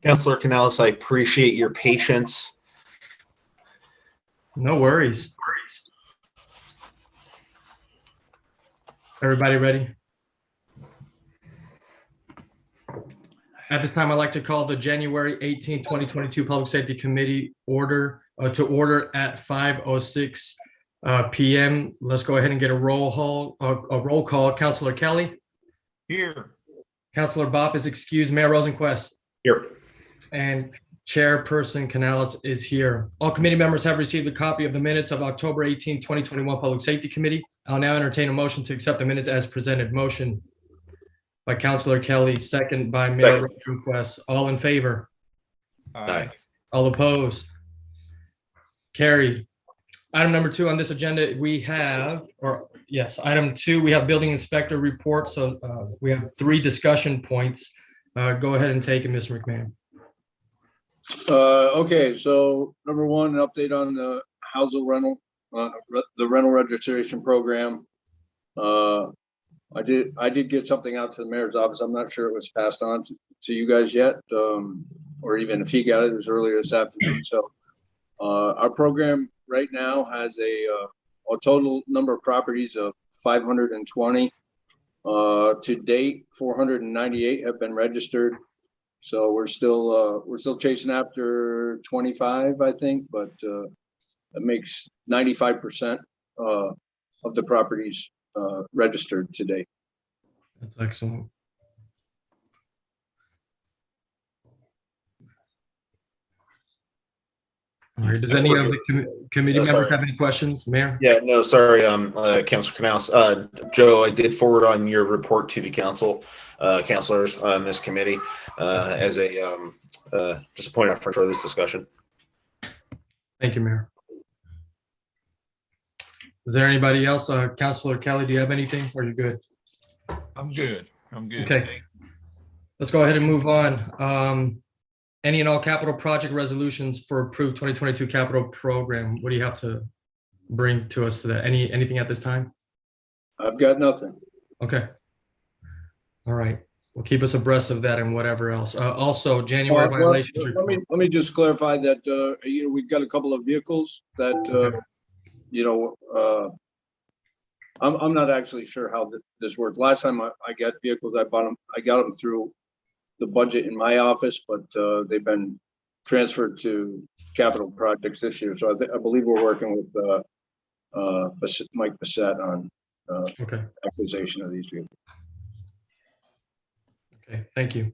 Councilor Canales, I appreciate your patience. No worries. Everybody ready? At this time, I'd like to call the January 18, 2022 Public Safety Committee order to order at 5:06 p.m. Let's go ahead and get a roll call. Councilor Kelly. Here. Councilor Bopp is excused. Mayor Rosenquist. Here. And Chairperson Canales is here. All committee members have received a copy of the minutes of October 18, 2021 Public Safety Committee. I'll now entertain a motion to accept the minutes as presented. Motion by Councilor Kelly, second by Mayor Rosenquist. All in favor? Aye. All opposed? Carried. Item number 2 on this agenda, we have, item 2, we have building inspector report. So we have 3 discussion points. Go ahead and take it, Mr. McMahon. Okay, so number 1, an update on the housing rental, the rental registration program. I did get something out to the mayor's office. I'm not sure it was passed on to you guys yet, or even if he got it, it was earlier this afternoon. So our program right now has a total number of properties of 520. To date, 498 have been registered. So we're still chasing after 25, I think, but that makes 95% of the properties registered today. That's excellent. All right. Does any of the committee members have any questions, Mayor? Yeah, no, sorry, Councilor Canales. Joe, I did forward on your report to the councilors on this committee as a just a point of reference for this discussion. Thank you, Mayor. Is there anybody else? Councilor Kelly, do you have anything or are you good? I'm good. I'm good. Okay. Let's go ahead and move on. Any and all capital project resolutions for approved 2022 capital program. What do you have to bring to us today? Anything at this time? I've got nothing. Okay. All right. Well, keep us abreast of that and whatever else. Also, January violations report. Let me just clarify that we've got a couple of vehicles that I'm not actually sure how this worked. Last time I got vehicles, I got them through the budget in my office, but they've been transferred to capital projects this year. So I believe we're working with Mike Bissett on acquisition of these vehicles. Okay, thank you.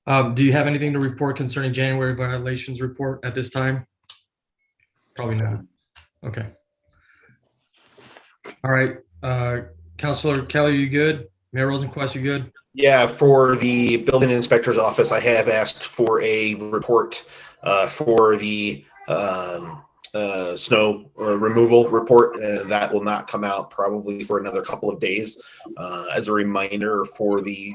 Do you have anything to report concerning January violations report at this time? Probably not. Okay. All right. Councilor Kelly, you good? Mayor Rosenquist, you good? Yeah, for the building inspector's office, I have asked for a report for the snow removal report, and that will not come out probably for another couple of days. As a reminder for the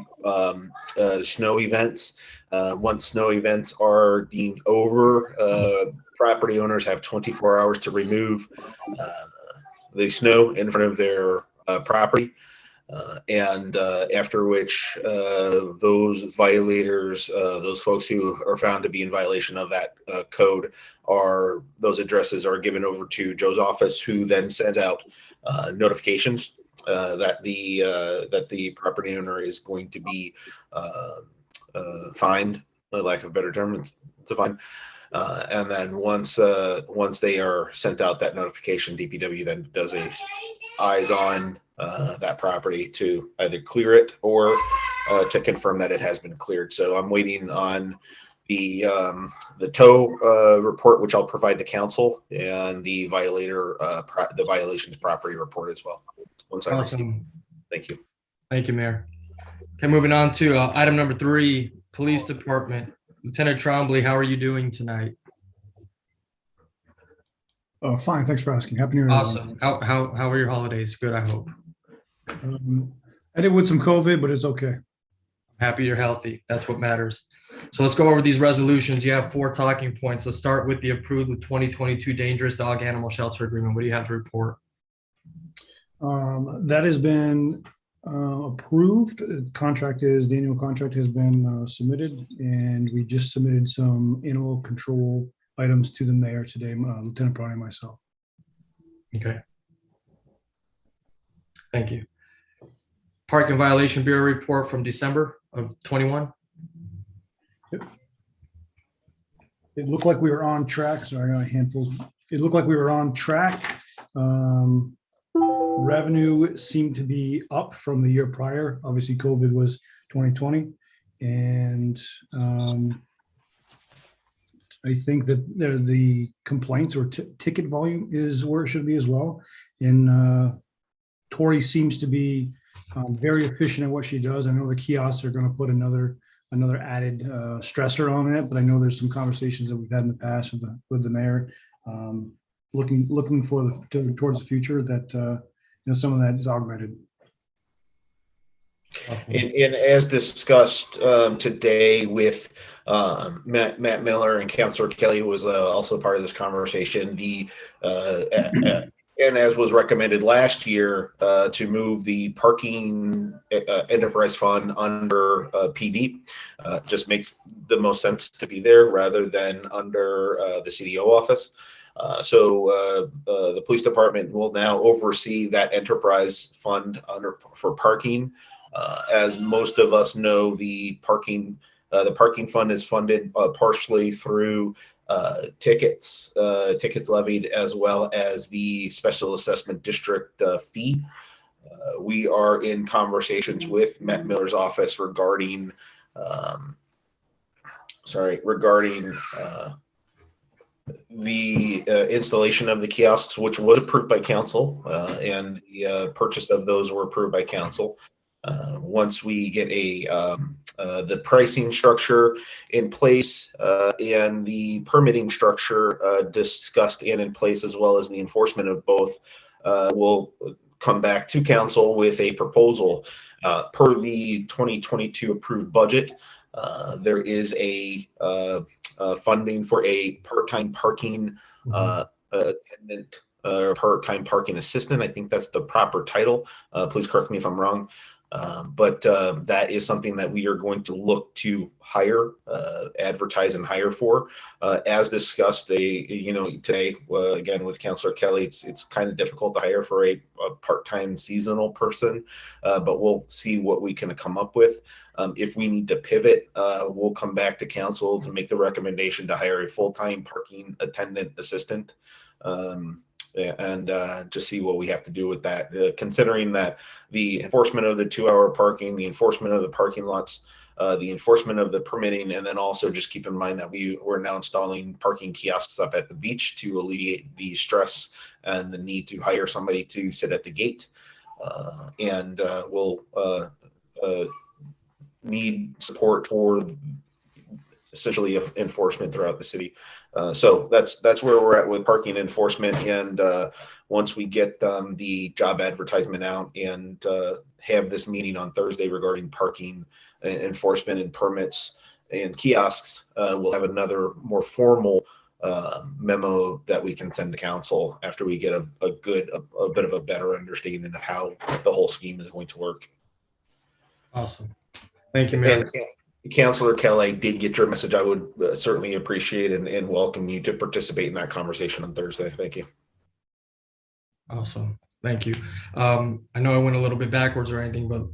snow events, once snow events are deemed over, property owners have 24 hours to remove the snow in front of their property. And after which those violators, those folks who are found to be in violation of that code, those addresses are given over to Joe's office, who then sends out notifications that the property owner is going to be fined, for lack of a better term, it's a fine. And then once they are sent out that notification, DPW then does a eyes on that property to either clear it or to confirm that it has been cleared. So I'm waiting on the tow report, which I'll provide to council, and the the violations property report as well. Once I receive. Thank you. Thank you, Mayor. Okay, moving on to item number 3, Police Department. Lieutenant Trombley, how are you doing tonight? Fine, thanks for asking. Happy New Year. Awesome. How were your holidays? Good, I hope. I did with some COVID, but it's okay. Happy you're healthy. That's what matters. So let's go over these resolutions. You have 4 talking points. Let's start with the approved 2022 Dangerous Dog Animal Shelter Agreement. What do you have to report? That has been Approved. The annual contract has been submitted, and we just submitted some animal control items to the mayor today, Lieutenant Browning and myself. Okay. Thank you. Parking Violation Bureau report from December of 21. It looked like we were on track. Sorry, I got a handful. It looked like we were on track. Revenue seemed to be up from the year prior. Obviously, COVID was 2020. And I think that the complaints or ticket volume is where it should be as well. And Tori seems to be very efficient at what she does. I know the kiosks are going to put another added stressor on it, but I know there's some conversations that we've had in the past with the mayor, looking towards the future that some of that is augmented. And as discussed today with Matt Miller and Councilor Kelly was also part of this conversation. And as was recommended last year, to move the parking enterprise fund under PD, just makes the most sense to be there rather than under the CDO office. So the police department will now oversee that enterprise fund for parking. As most of us know, the parking fund is funded partially through tickets levied, as well as the special assessment district fee. We are in conversations with Matt Miller's office regarding the installation of the kiosks, which was approved by council, and the purchase of those were approved by council. Once we get the pricing structure in place and the permitting structure discussed and in place, as well as the enforcement of both, we'll come back to council with a proposal. Per the 2022 approved budget, there is a funding for a part-time parking attendant or part-time parking assistant. I think that's the proper title. Please correct me if I'm wrong. But that is something that we are going to look to hire, advertise and hire for. As discussed, today, again, with Councilor Kelly, it's kind of difficult to hire for a part-time seasonal person, but we'll see what we can come up with. If we need to pivot, we'll come back to council to make the recommendation to hire a full-time parking attendant assistant. And to see what we have to do with that, considering that the enforcement of the 2-hour parking, the enforcement of the parking lots, the enforcement of the permitting, and then also just keep in mind that we're now installing parking kiosks up at the beach to alleviate the stress and the need to hire somebody to sit at the gate. And we'll need support for essentially enforcement throughout the city. So that's where we're at with parking enforcement. And once we get the job advertisement out and have this meeting on Thursday regarding parking enforcement and permits and kiosks, we'll have another more formal memo that we can send to council after we get a bit of a better understanding of how the whole scheme is going to work. Awesome. Thank you, Mayor. Councilor Kelly, did get your message. I would certainly appreciate and welcome you to participate in that conversation on Thursday. Thank you. Awesome. Thank you. I know I went a little bit backwards or anything, but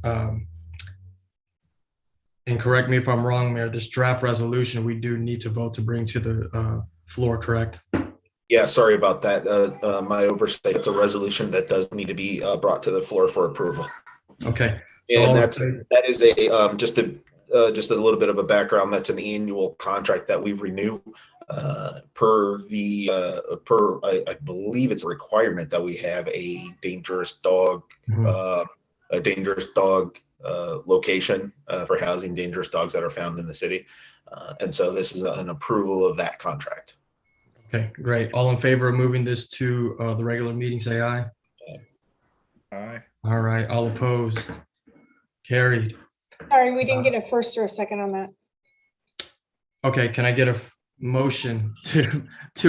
and correct me if I'm wrong, Mayor, this draft resolution, we do need to vote to bring to the floor, correct? Yeah, sorry about that. My oversight. It's a resolution that does need to be brought to the floor for approval. Okay. And that is just a little bit of a background. That's an annual contract that we renew I believe it's a requirement that we have a dangerous dog location for housing dangerous dogs that are found in the city. And so this is an approval of that contract. Okay, great. All in favor of moving this to the regular meeting, say aye. Aye. All right, all opposed? Carried. Sorry, we didn't get a first or a second on that. Okay, can I get a motion to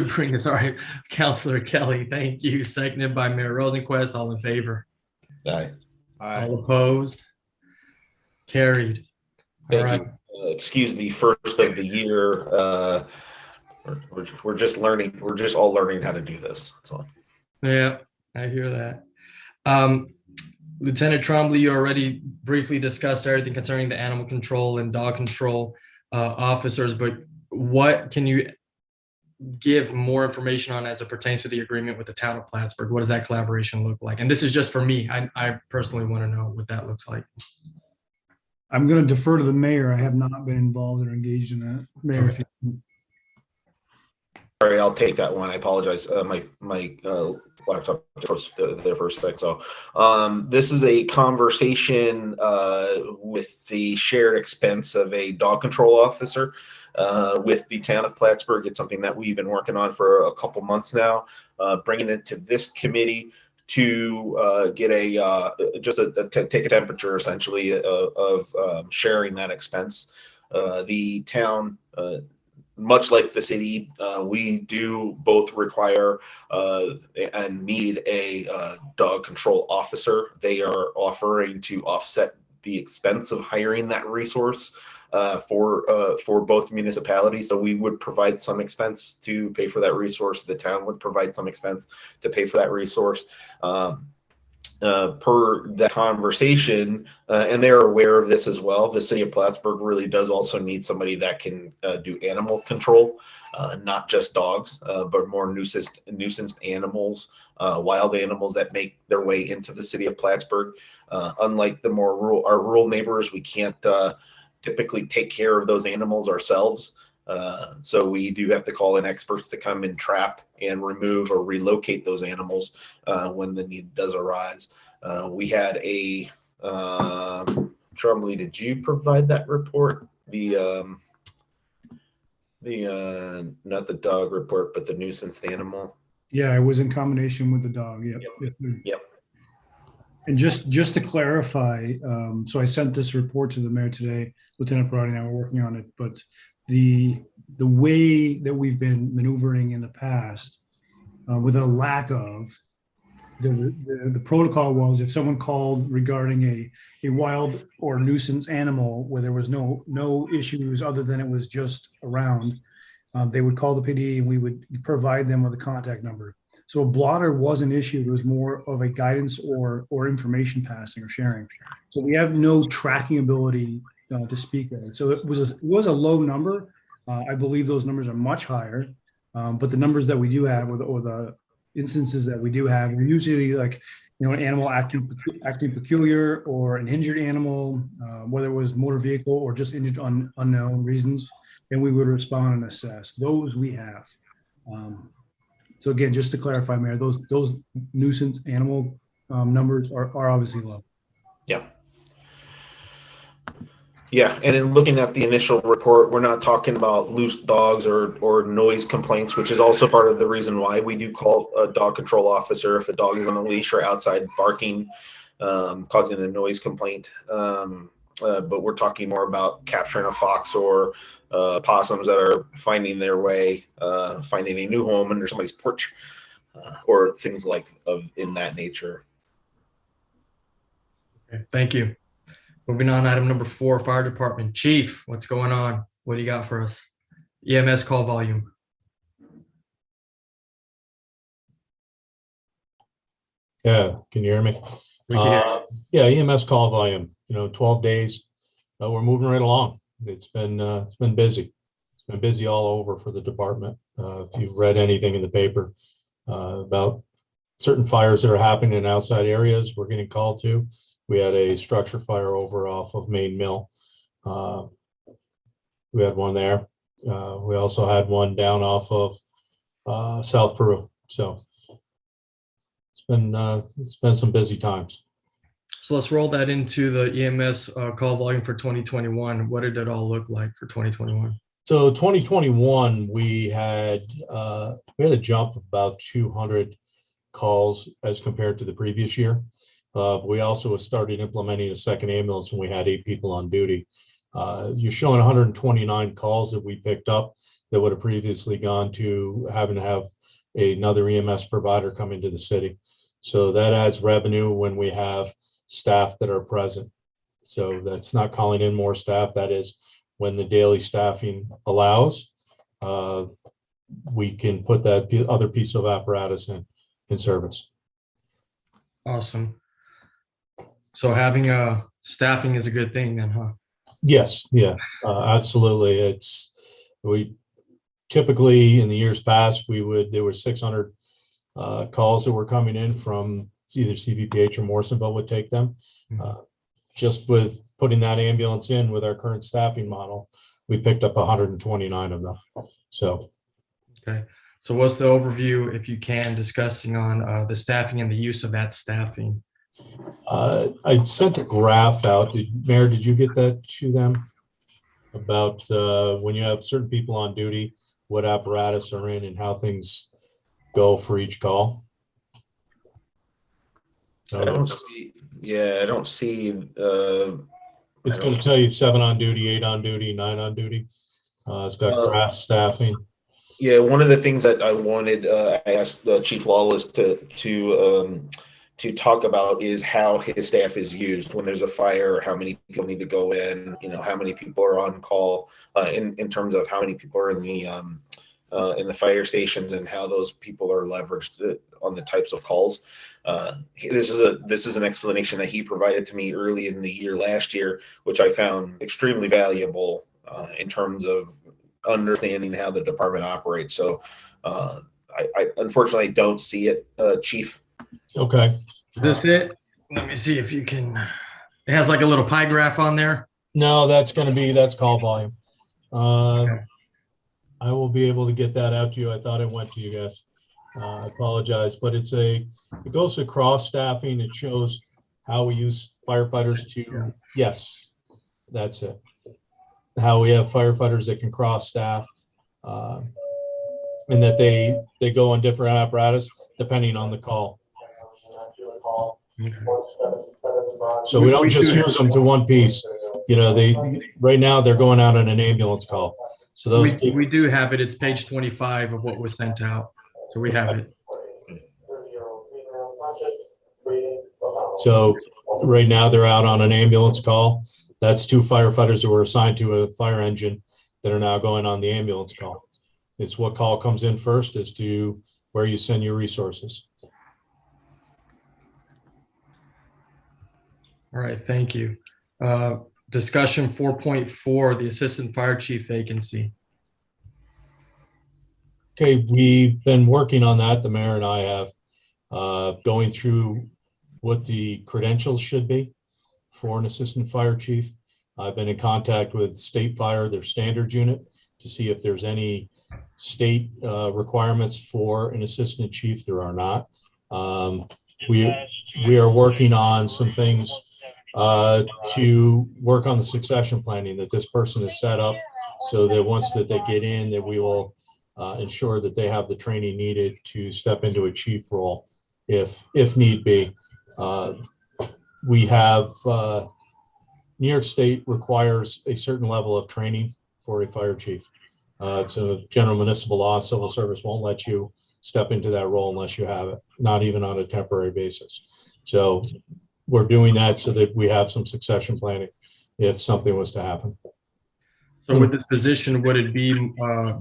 bring this? All right, Councilor Kelly, thank you. Seconded by Mayor Rosenquist. All in favor? Aye. Aye. All opposed? Carried. All Thank right. you. Excuse the first of the year. We're just learning. We're just all learning how to do this. That's all. Yeah, I hear that. Lieutenant Trombley, you already briefly discussed everything concerning the animal control and dog control officers, but what can you give more information on as it pertains to the agreement with the town of Plattsburgh? What does that collaboration look like? And this is just for me. I personally want to know what that looks like. I'm going to defer to the mayor. I have not been involved or engaged in that. Mayor, if you, Sorry, I'll take that one. I apologize. My laptop was there for a sec. So this is a conversation with the shared expense of a dog control officer with the town of Plattsburgh. It's something that we've been working on for a couple months now, bringing it to this committee to get take a temperature essentially of sharing that expense. The town, much like the city, we do both require and need a dog control officer. They are offering to offset the expense of hiring that resource for both municipalities. So we would provide some expense to pay for that resource. The town would provide some expense to pay for that resource. Per that conversation, and they're aware of this as well. The city of Plattsburgh really does also need somebody that can do animal control, not just dogs, but more nuisance animals, wild animals that make their way into the city of Plattsburgh. Unlike the more our rural neighbors, we can't typically take care of those animals ourselves. So we do have to call in experts to come and trap and remove or relocate those animals when the need does arise. We had a Trombley, did you provide that report? The not the dog report, but the nuisance animal. yeah, it was in combination with the dog. Yep. Yep. And just to clarify, so I sent this report to the mayor today. Lieutenant Parati and I were working on it, but the way that we've been maneuvering in the past with a lack of the protocol was if someone called regarding a wild or nuisance animal where there was no issues other than it was just around, they would call the PD and we would provide them with a contact number. So a blotter wasn't issued. It was more of a guidance or information passing or sharing. So we have no tracking ability to speak of. So it was a low number. I believe those numbers are much higher, but the numbers that we do have, or the instances that we do have, are usually like, an animal acting peculiar or an injured animal, whether it was motor vehicle or just injured on unknown reasons, and we would respond and assess. Those we have. So again, just to clarify, Mayor, those nuisance animal numbers are obviously low. Yeah. Yeah, and in looking at the initial report, we're not talking about loose dogs or noise complaints, which is also part of the reason why we do call a dog control officer if a dog is on a leash or outside barking, causing a noise complaint. But we're talking more about capturing a fox or possums that are finding their way, finding a new home under somebody's porch, or things in that nature. Okay, thank you. Moving on, item number 4, fire department. Chief, what's going on? What do you got for us? EMS call volume. Yeah, can you hear me? We can hear you. Yeah, EMS call volume, 12 days. We're moving right along. It's been busy. It's been busy all over for the department. If you've read anything in the paper about certain fires that are happening in outside areas, we're getting called to. We had a structure fire over off of Main Mill. We had one there. We also had one down off of South Peru. So it's been some busy times. So let's roll that into the EMS call volume for 2021. What did it all look like for 2021? So 2021, we had a jump of about 200 calls as compared to the previous year. We also started implementing a second ambulance when we had 8 people on duty. You're showing 129 calls that we picked up that would have previously gone to having to have another EMS provider come into the city. So that adds revenue when we have staff that are present. So that's not calling in more staff. That is when the daily staffing allows, we can put that other piece of apparatus in service. Awesome. So having staffing is a good thing then, huh? Yes, yeah, absolutely. We typically in the years past, there were 600 calls that were coming in from either CVPH or Morrisonville would take them. Just with putting that ambulance in with our current staffing model, we picked up 129 of them. So. Okay. So what's the overview, if you can, discussing on the staffing and the use of that staffing? I sent a graph out. Mayor, did you get that to them? About when you have certain people on duty, what apparatus are in and how things go for each call? I don't see. Yeah, I don't see. It's going to tell you 7 on duty, 8 on duty, 9 on duty. It's got class staffing. Yeah, one of the things that I wanted, I asked Chief Lawless to talk about is how his staff is used when there's a fire, how many people need to go in, how many people are on call, in terms of how many people are in the fire stations and how those people are leveraged on the types of calls. This is an explanation that he provided to me early in the year last year, which I found extremely valuable in terms of understanding how the department operates. So I unfortunately don't see it, Chief. Okay. Is this it? Let me see if you can. It has like a little pie graph on there. No, that's call volume. Okay. I will be able to get that out to you. I thought it went to you guys. I apologize, but it goes to cross staffing. It shows how we use firefighters to, yes, that's it. How we have firefighters that can cross staff, and that they go on different apparatus depending on the call. So we don't just use them to one piece. Right now they're going out on an ambulance call. So those we do have it. It's page 25 of what was sent out. So we have it. So right now they're out on an ambulance call. That's 2 firefighters that were assigned to a fire engine that are now going on the ambulance call. It's what call comes in first as to where you send your resources. All right, thank you. Discussion 4.4, the assistant fire chief vacancy. Okay, we've been working on that. The mayor and I have going through what the credentials should be for an assistant fire chief. I've been in contact with State Fire, their standards unit, to see if there's any state requirements for an assistant chief. There are not. We are working on some things to work on the succession planning that this person is set up so that once that they get in, that we will ensure that they have the training needed to step into a chief role if need be. We have New York State requires a certain level of training for a fire chief. It's a general municipal law. Civil service won't let you step into that role unless you have it, not even on a temporary basis. So we're doing that so that we have some succession planning if something was to happen. So with this position, would it be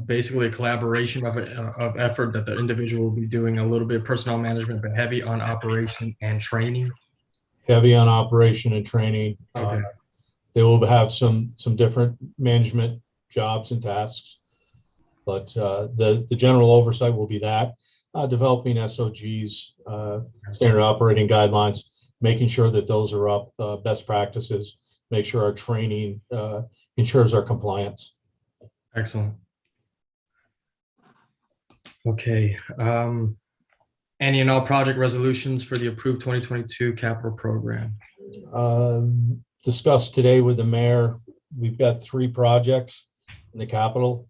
basically a collaboration of effort that the individual will be doing a little bit of personnel management, but heavy on operation and training? Heavy on operation and training. Okay. They will have some different management jobs and tasks, but the general oversight will be that, developing SOGs, standard operating guidelines, making sure that those are up, best practices, make sure our training ensures our compliance. Excellent. Okay. Any and all project resolutions for the approved 2022 capital program? Discussed today with the mayor, we've got 3 projects in the capital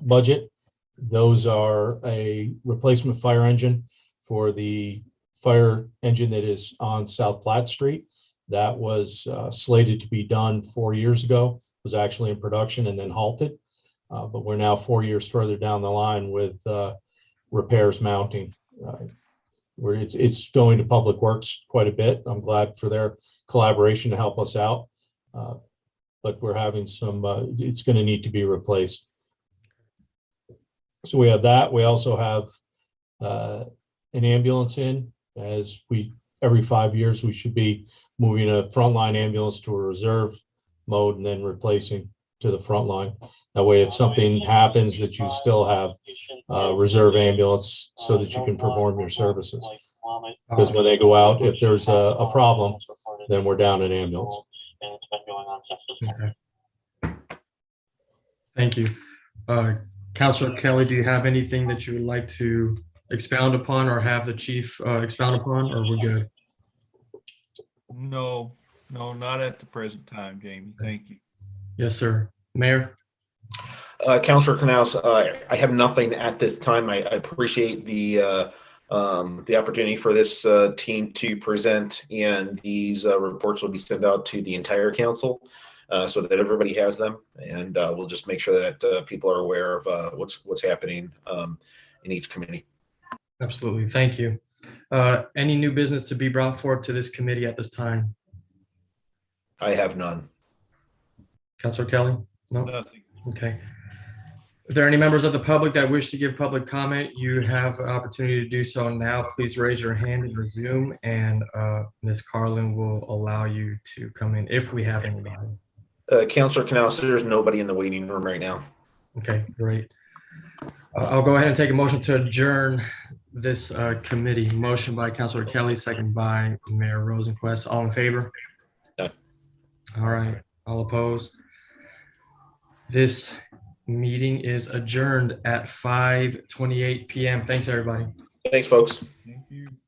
budget. Those are a replacement fire engine for the fire engine that is on South Platte Street. That was slated to be done 4 years ago, was actually in production and then halted. But we're now 4 years further down the line with repairs mounting. where it's going to Public Works quite a bit. I'm glad for their collaboration to help us out. But we're having some, it's going to need to be replaced. So we have that. We also have an ambulance in, as every 5 years, we should be moving a frontline ambulance to a reserve mode and then replacing to the front line. That way, if something happens, that you still have reserve ambulance so that you can perform your services. Because when they go out, if there's a problem, then we're down an ambulance. Okay. Thank you. Councilor Kelly, do you have anything that you would like to expound upon or have the chief expound upon, or we're good? No, not at the present time, Jamie. Thank you. Yes, sir. Mayor? Councilor Canals, I have nothing at this time. I appreciate the opportunity for this team to present, and these reports will be sent out to the entire council so that everybody has them, and we'll just make sure that people are aware of what's happening in each committee. Absolutely. Thank you. Any new business to be brought forward to this committee at this time? I have none. Councilor Kelly? No? Nothing. Okay. If there are any members of the public that wish to give public comment, you have an opportunity to do so now. Please raise your hand and resume, and Ms. Carlin will allow you to come in if we have anybody. Councilor Canals, there's nobody in the waiting room right now. Okay, great. I'll go ahead and take a motion to adjourn this committee. Motion by Councilor Kelly, second by Mayor Rosenquist. All in favor? Aye. All right, all opposed? This meeting is adjourned at 5:28 p.m. Thanks, everybody. Thanks, folks. Thank you.